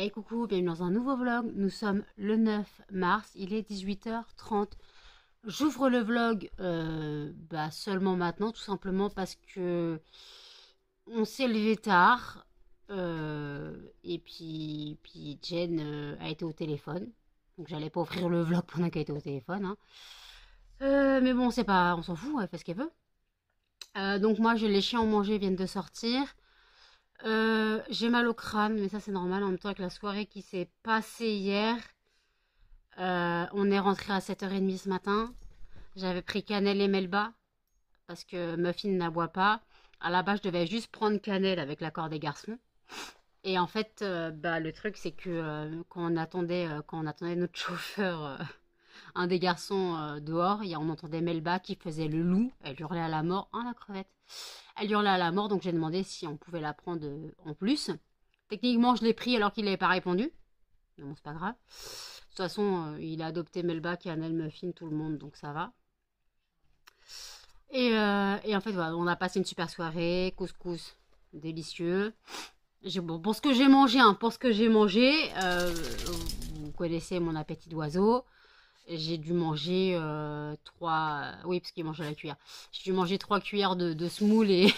Hey coucou, bienvenue dans un nouveau vlog. Nous sommes le 9 mars, il est 18h30. J'ouvre le vlog seulement maintenant, tout simplement parce que on s'est levé tard. Et puis Jen a été au téléphone. Donc j'allais pas ouvrir le vlog pendant qu'elle était au téléphone, hein. Mais bon, c'est pas, on s'en fout, elle fait ce qu'elle veut. Donc moi, les chiens ont mangé, viennent de sortir. J'ai mal au crâne, mais ça c'est normal. En même temps, avec la soirée qui s'est passée hier, on est rentré à 7h30 ce matin. J'avais pris cannelle et melba parce que Muffin n'aboie pas. À la base, je devais juste prendre cannelle avec l'accord des garçons. Et en fait, le truc c'est que quand on attendait notre chauffeur, un des garçons dehors, on entendait Melba qui faisait le loup. Elle hurlait à la mort. Oh la crevette! Elle hurlait à la mort, donc j'ai demandé si on pouvait la prendre en plus. Techniquement, je l'ai pris alors qu'il n'avait pas répondu. Mais bon, c'est pas grave. De toute façon, il a adopté Melba, Cannelle, Muffin, tout le monde, donc ça va. Et en fait, voilà, on a passé une super soirée. Couscous délicieux. Bon, pour ce que j'ai mangé, vous connaissez mon appétit d'oiseau. J'ai dû manger 3... Oui, parce qu'il mange à la cuillère. J'ai dû manger 3 cuillères de semoule et...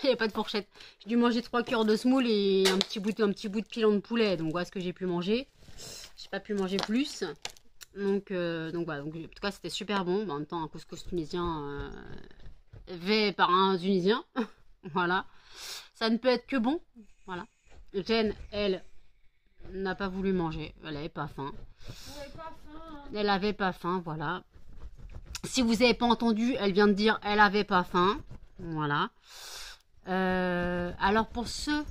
Il n'y a pas de fourchette. J'ai dû manger 3 cuillères de semoule et un petit bout de pilon de poulet. Donc voilà ce que j'ai pu manger. J'ai pas pu manger plus. Donc voilà. Donc, en tout cas, c'était super bon. En même temps, un couscous tunisien fait par un Tunisien. Voilà. Ça ne peut être que bon. Voilà. Jen, elle, n'a pas voulu manger. Elle avait pas faim. Elle avait pas faim, voilà. Si vous n'avez pas entendu, elle vient de dire elle avait pas faim. Voilà. Alors pour ceux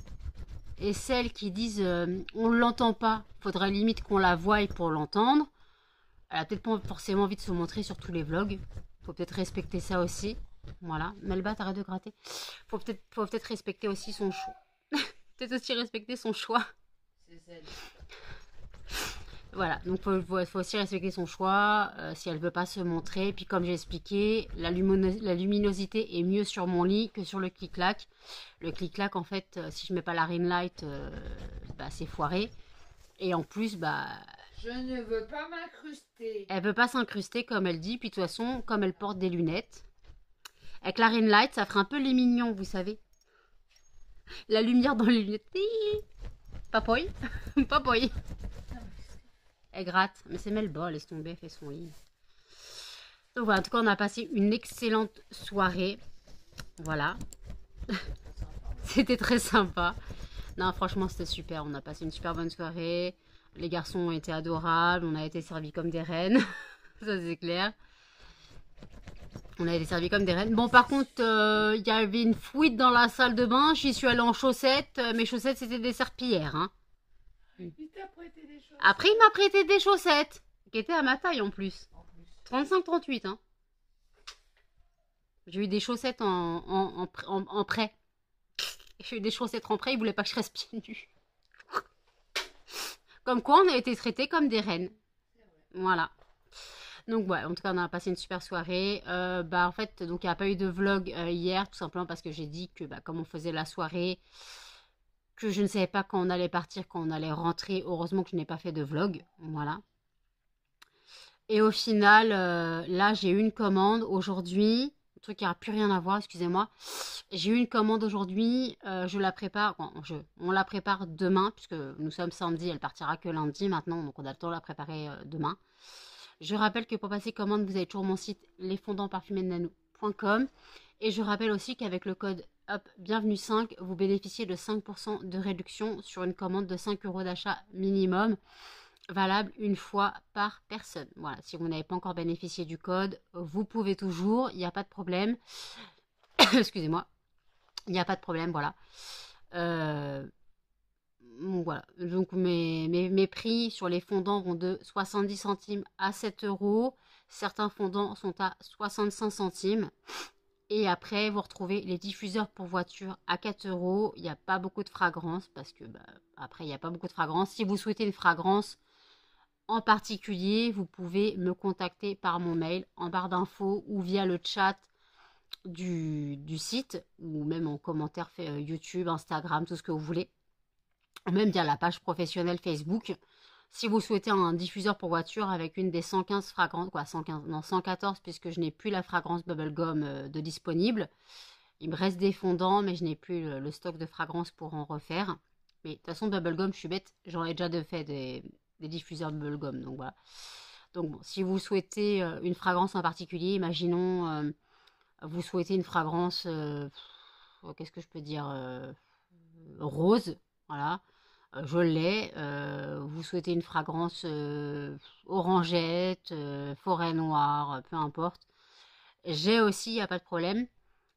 et celles qui disent on ne l'entend pas, faudrait limite qu'on la voie pour l'entendre. Elle a peut-être pas forcément envie de se montrer sur tous les vlogs. Faut peut-être respecter ça aussi. Voilà. Melba, t'arrêtes de gratter. Faut peut-être respecter aussi son choix. Peut-être aussi respecter son choix. C'est celle. Voilà, donc il faut aussi respecter son choix, si elle veut pas se montrer. Puis comme j'ai expliqué, la luminosité est mieux sur mon lit que sur le clic-clac. Le clic-clac, en fait, si je mets pas la ring light, c'est foiré. Et en plus, je ne veux pas m'incruster. Elle veut pas s'incruster comme elle dit. Puis de toute façon, comme elle porte des lunettes, avec la ring light, ça ferait un peu les mignons, vous savez. La lumière dans les lunettes. Papoy. Papoy. Elle gratte, mais c'est Melba, laisse tomber, elle fait son lit. Donc voilà, en tout cas, on a passé une excellente soirée. Voilà. C'était très sympa. Non, franchement, c'était super. On a passé une super bonne soirée. Les garçons ont été adorables. On a été servis comme des reines. Ça, c'est clair. On a été servis comme des reines. Bon, par contre, il y avait une fuite dans la salle de bain. J'y suis allée en chaussettes. Mes chaussettes, c'était des serpillères, hein. Il t'a prêté des chaussettes. Après, il m'a prêté des chaussettes, qui étaient à ma taille en plus. 35-38, hein. J'ai eu des chaussettes en prêt. J'ai eu des chaussettes en prêt, il voulait pas que je reste pieds nus. Comme quoi, on a été traités comme des reines. Voilà. Donc, ouais, en tout cas, on a passé une super soirée. En fait, donc, il n'y a pas eu de vlog hier, tout simplement parce que j'ai dit que, comme on faisait la soirée, que je ne savais pas quand on allait partir, quand on allait rentrer. Heureusement que je n'ai pas fait de vlog. Voilà. Et au final, là, j'ai eu une commande aujourd'hui. Un truc qui n'a plus rien à voir, excusez-moi. J'ai eu une commande aujourd'hui. Je la prépare. On la prépare demain, puisque nous sommes samedi. Elle partira que lundi maintenant. Donc, on a le temps de la préparer demain. Je rappelle que pour passer commande, vous avez toujours mon site lesfondantparfumésdenano.com. Et je rappelle aussi qu'avec le code bienvenue 5, vous bénéficiez de 5% de réduction sur une commande de 5 € d'achat minimum, valable une fois par personne. Voilà, si vous n'avez pas encore bénéficié du code, vous pouvez toujours, il n'y a pas de problème. Excusez-moi, il n'y a pas de problème, voilà. Voilà, donc mes prix sur les fondants vont de 70 centimes à 7 €. Certains fondants sont à 65 centimes. Et après, vous retrouvez les diffuseurs pour voiture à 4 €. Il n'y a pas beaucoup de fragrance parce que, après, il n'y a pas beaucoup de fragrance. Si vous souhaitez une fragrance en particulier, vous pouvez me contacter par mon mail en barre d'infos ou via le chat du site ou même en commentaire YouTube, Instagram, tout ce que vous voulez. même via la page professionnelle Facebook. Si vous souhaitez un diffuseur pour voiture avec une des 115 fragrances, quoi, 115, non, 114, puisque je n'ai plus la fragrance Bubblegum de disponible. Il me reste des fondants, mais je n'ai plus le stock de fragrances pour en refaire. Mais de toute façon, Bubblegum, je suis bête, j'en ai déjà fait des diffuseurs de Bubblegum, donc voilà. Donc bon, si vous souhaitez une fragrance en particulier, imaginons, vous souhaitez une fragrance, qu'est-ce que je peux dire, rose, voilà. Je l'ai. Vous souhaitez une fragrance orangette, forêt noire, peu importe. J'ai aussi, il n'y a pas de problème.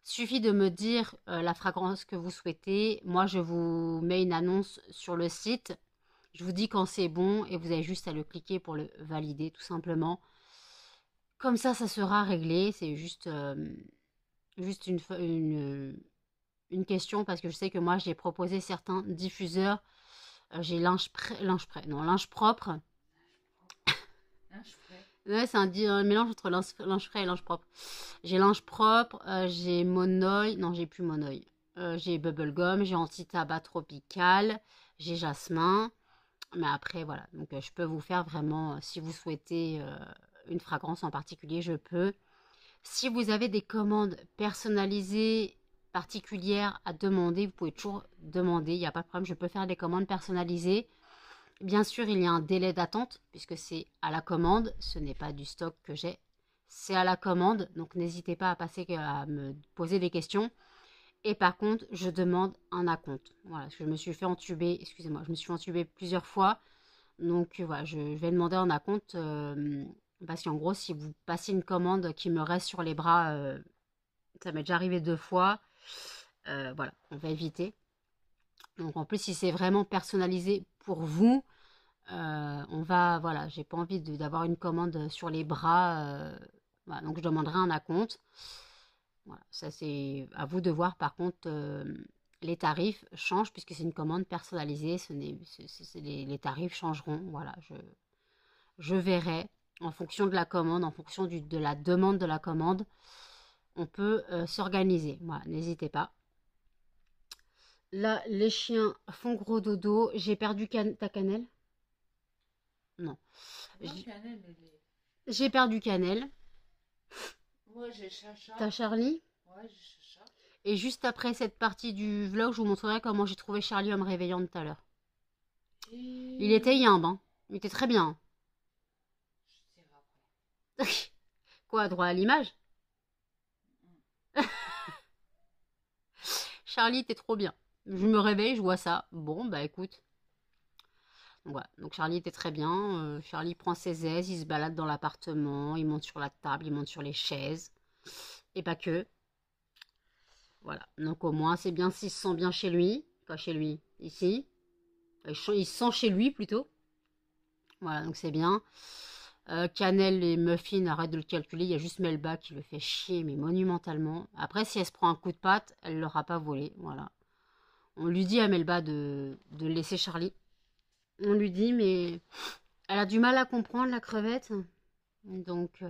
Suffit de me dire la fragrance que vous souhaitez. Moi, je vous mets une annonce sur le site. Je vous dis quand c'est bon et vous avez juste à le cliquer pour le valider, tout simplement. Comme ça sera réglé. C'est juste, juste une question parce que je sais que moi, j'ai proposé certains diffuseurs. J'ai linge propre. Ouais, c'est un mélange entre linge frais et linge propre. J'ai linge propre, j'ai Monoï, non j'ai plus Monoï. J'ai Bubblegum, j'ai Anti-Tabac Tropical, j'ai Jasmin. Mais après voilà, donc je peux vous faire vraiment, si vous souhaitez une fragrance en particulier, je peux. Si vous avez des commandes personnalisées, particulières à demander, vous pouvez toujours demander, il n'y a pas de problème, je peux faire des commandes personnalisées. Bien sûr, il y a un délai d'attente, puisque c'est à la commande, ce n'est pas du stock que j'ai, c'est à la commande, donc n'hésitez pas à me poser des questions. Et par contre, je demande un acompte. Voilà, parce que je me suis fait entuber, excusez-moi, je me suis fait entuber plusieurs fois, donc voilà, je vais demander un acompte, parce qu'en gros, si vous passez une commande qui me reste sur les bras, ça m'est déjà arrivé 2 fois, voilà, on va éviter. Donc en plus, si c'est vraiment personnalisé pour vous, voilà, j'ai pas envie d'avoir une commande sur les bras, voilà, donc je demanderai un acompte. Voilà, ça c'est à vous de voir. Par contre, les tarifs changent puisque c'est une commande personnalisée. Les tarifs changeront. Voilà, je verrai en fonction de la commande, en fonction de la demande de la commande. On peut s'organiser. Voilà, n'hésitez pas. Là, les chiens font gros dodo. J'ai perdu ta cannelle. Non. J'ai perdu Cannelle. Moi, j'ai Chacha. T'as Charlie? Ouais, j'ai Chacha. Et juste après cette partie du vlog, je vous montrerai comment j'ai trouvé Charlie en me réveillant tout à l'heure. Il était yimbe, hein. Il était très bien. Je dirai après. Quoi, droit à l'image? Charlie, t'es trop bien. Je me réveille, je vois ça. Bon, bah écoute. Donc, voilà. Donc Charlie était très bien. Charlie prend ses aises, il se balade dans l'appartement, il monte sur la table, il monte sur les chaises. Et pas que. Voilà. Donc au moins, c'est bien s'il se sent bien chez lui. Pas chez lui, ici. Il se sent chez lui plutôt. Voilà, donc c'est bien. Cannelle et Muffin, arrête de le calculer. Il y a juste Melba qui le fait chier, mais monumentalement. Après, si elle se prend un coup de patte, elle ne l'aura pas volé. Voilà. On lui dit à Melba de laisser Charlie. On lui dit, mais elle a du mal à comprendre la crevette. Donc,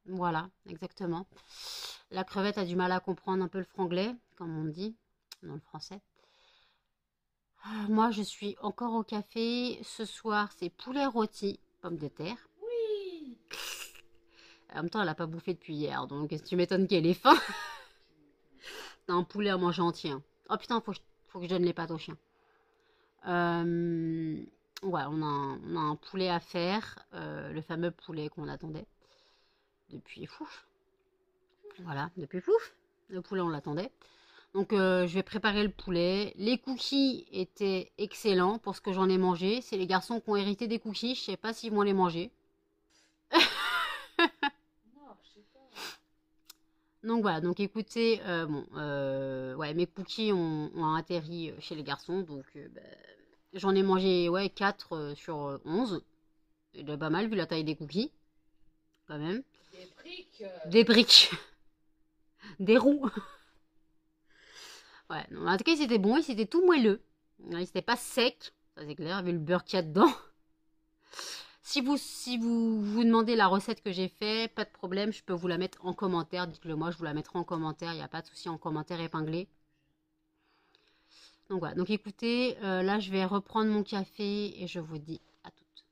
voilà, exactement. La crevette a du mal à comprendre un peu le franglais, comme on dit dans le français. Moi, je suis encore au café. Ce soir, c'est poulet rôti, pommes de terre. Oui. En même temps, elle n'a pas bouffé depuis hier, donc tu m'étonnes qu'elle ait faim. T'as un poulet à manger entier. Hein. Oh putain, faut que je donne les pâtes au chien. Ouais, on a un poulet à faire. Le fameux poulet qu'on attendait. Depuis fouf. Voilà, depuis fouf. Le poulet, on l'attendait. Donc, je vais préparer le poulet. Les cookies étaient excellents pour ce que j'en ai mangé. C'est les garçons qui ont hérité des cookies. Je sais pas s'ils vont les manger. Non, je sais pas. Donc voilà, donc écoutez, ouais, mes cookies ont atterri chez les garçons. Donc, j'en ai mangé 4 sur 11. C'est déjà pas mal vu la taille des cookies. Quand même. Des briques. Des briques. Des roues. Ouais, non, en tout cas, ils étaient bons, ils étaient tout moelleux. Ils n'étaient pas secs, ça c'est clair, vu le beurre qu'il y a dedans. Si vous demandez la recette que j'ai fait, pas de problème, je peux vous la mettre en commentaire. Dites-le moi, je vous la mettrai en commentaire, il n'y a pas de souci, en commentaire épinglé. Donc voilà, donc écoutez, là je vais reprendre mon café et je vous dis à toutes.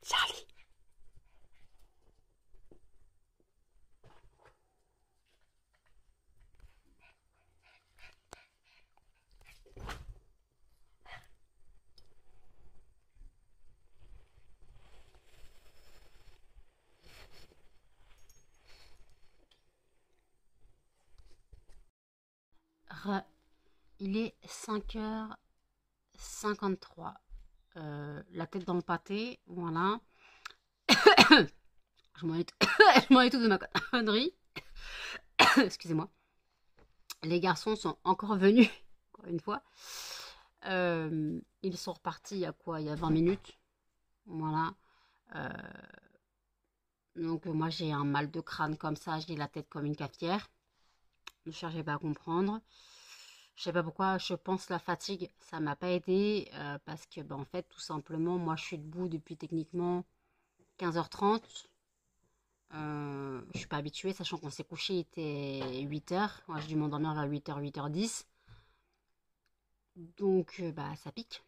Charlie. Il est 5h53. La tête dans le pâté, voilà. je m'en ai tout de ma connerie. Excusez-moi. Les garçons sont encore venus, encore une fois. Ils sont repartis il y a quoi? Il y a 20 minutes. Voilà. Donc moi j'ai un mal de crâne comme ça, j'ai la tête comme une cafetière. Ne cherchez pas à comprendre. Je sais pas pourquoi, je pense la fatigue, ça m'a pas aidé parce que en fait tout simplement moi je suis debout depuis techniquement 15h30. Je suis pas habituée, sachant qu'on s'est couché, il était 8h. Moi j'ai dû m'endormir vers 8h, 8h10. Donc ça pique.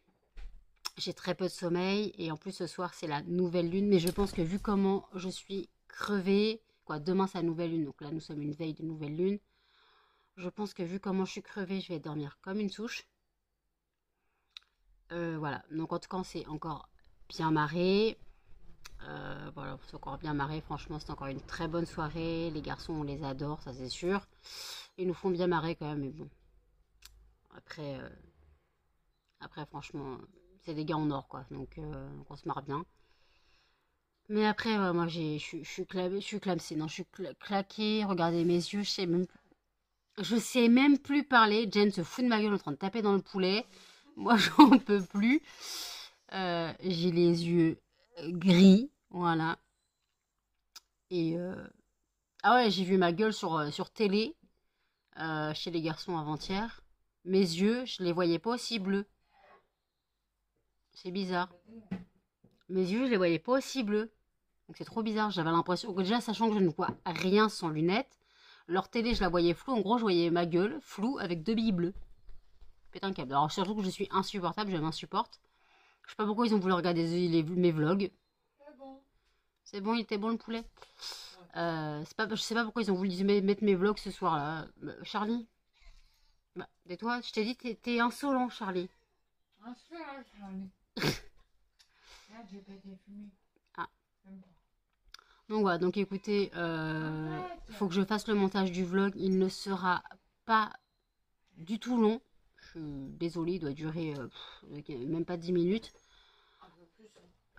J'ai très peu de sommeil et en plus ce soir c'est la nouvelle lune. Mais je pense que vu comment je suis crevée, demain c'est la nouvelle lune. Donc là nous sommes une veille de nouvelle lune. Je pense que vu comment je suis crevée, je vais dormir comme une souche. Voilà, donc en tout cas c'est encore bien marré. Voilà, c'est encore bien marré. Franchement c'est encore une très bonne soirée. Les garçons on les adore, ça c'est sûr. Ils nous font bien marrer quand même, mais bon. Après franchement, c'est des gars en or quoi, donc on se marre bien. Mais après, moi je suis clamsée, non, je suis claquée. Regardez mes yeux, je sais même plus parler. Jen se fout de ma gueule en train de taper dans le poulet. Moi, j'en peux plus. J'ai les yeux gris. Voilà. Et ah ouais, j'ai vu ma gueule sur télé chez les garçons avant-hier. Mes yeux, je les voyais pas aussi bleus. C'est bizarre. Mes yeux, je les voyais pas aussi bleus. Donc c'est trop bizarre. J'avais l'impression que déjà, sachant que je ne vois rien sans lunettes, leur télé, je la voyais floue. En gros, je voyais ma gueule floue avec 2 billes bleues. Putain de câble. Alors surtout que je suis insupportable, je m'insupporte. Je sais pas pourquoi ils ont voulu regarder mes vlogs. C'est bon, il était bon le poulet. Je sais pas pourquoi ils ont voulu mettre mes vlogs ce soir-là. Charlie, tais-toi, je t'ai dit, t'es insolent, Charlie. Insolent, Charlie. Là, j'ai pas été fumé. Ah. Donc voilà, donc écoutez, faut que je fasse le montage du vlog. Il ne sera pas du tout long. Je suis désolée, il doit durer même pas 10 minutes.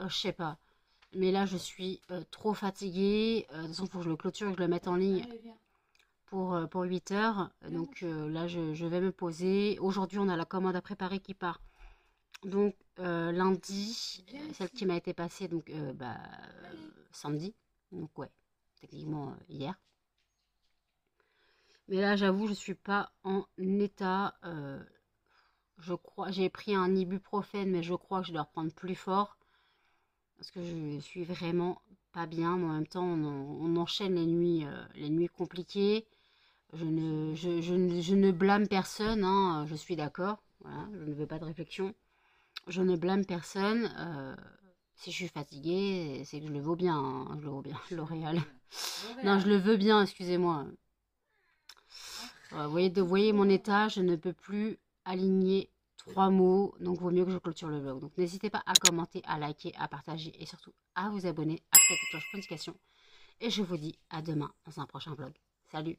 Je sais pas. Mais là, je suis trop fatiguée. De toute façon, il faut que je le clôture et que je le mette en ligne pour 8 heures. Donc là, je vais me poser. Aujourd'hui, on a la commande à préparer qui part. Donc lundi, celle qui m'a été passée, donc samedi. Donc ouais, techniquement hier. Mais là, j'avoue, je suis pas en état. Je crois, j'ai pris un ibuprofène, mais je crois que je dois reprendre plus fort. Parce que je suis vraiment pas bien. Mais en même temps, on enchaîne les nuits compliquées. Je ne blâme personne, hein, je suis d'accord. Voilà, je ne veux pas de réflexion. Je ne blâme personne. Si je suis fatiguée, c'est que je le vaux bien. Hein, je le vaux bien, L'Oréal. Non, je le veux bien, excusez-moi. Vous voyez mon état, je ne peux plus aligner 3 mots, donc vaut mieux que je clôture le vlog. Donc n'hésitez pas à commenter, à liker, à partager et surtout à vous abonner, à activer la cloche de notification. Et je vous dis à demain dans un prochain vlog. Salut!